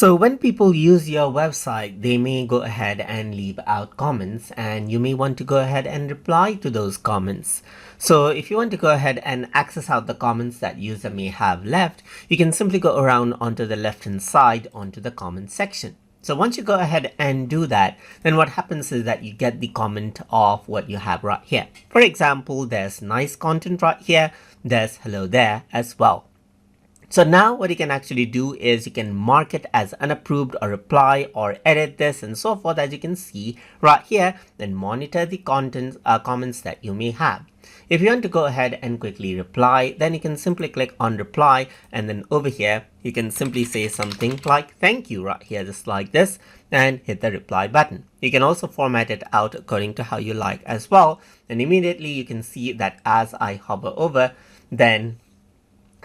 So when people use your website, they may go ahead and leave out comments, and you may want to go ahead and reply to those comments. So if you want to go ahead and access out the comments that user may have left, you can simply go around onto the left hand side onto the comment section. So once you go ahead and do that, then what happens is that you get the comment of what you have right here. For example, there's nice content right here. There's hello there as well. So now what you can actually do is you can mark it as unapproved or reply or edit this and so forth, as you can see right here, and monitor the comments that you may have. If you want to go ahead and quickly reply, then you can simply click on reply, and then over here you can simply say something like thank you right here, just like this, and hit the reply button. You can also format it out according to how you like as well, and immediately you can see that as I hover over, then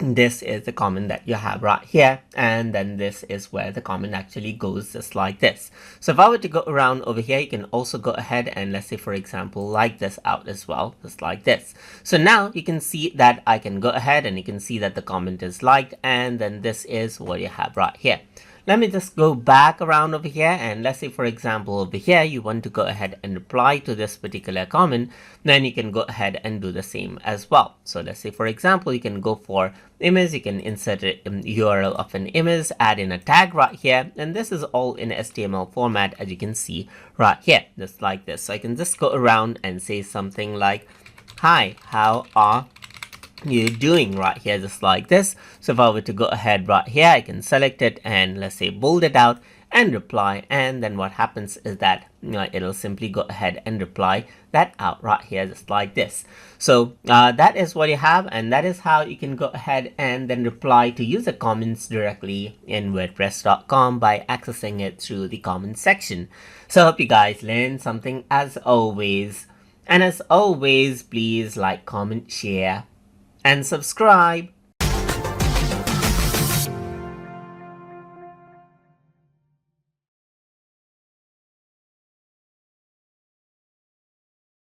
this is the comment that you have right here, and then this is where the comment actually goes, just like this. So if I were to go around over here, you can also go ahead and, let's say for example, like this out as well, just like this. So now you can see that I can go ahead and you can see that the comment is liked, and then this is what you have right here. Let me just go back around over here, and let's say for example over here you want to go ahead and reply to this particular comment, then you can go ahead and do the same as well. So let's say for example you can go for image, you can insert a URL of an image, add in a tag right here, and this is all in HTML format, as you can see right here, just like this. So I can just go around and say something like, hi, how are you doing right here, just like this. So if I were to go ahead right here, I can select it and let's say bold it out and reply, and then what happens is that it'll simply go ahead and reply that out right here, just like this. So that is what you have, and that is how you can go ahead and then reply to user comments directly in wordpress.com by accessing it through the comment section. So I hope you guys learned something as always, and as always, please like, comment, share and subscribe.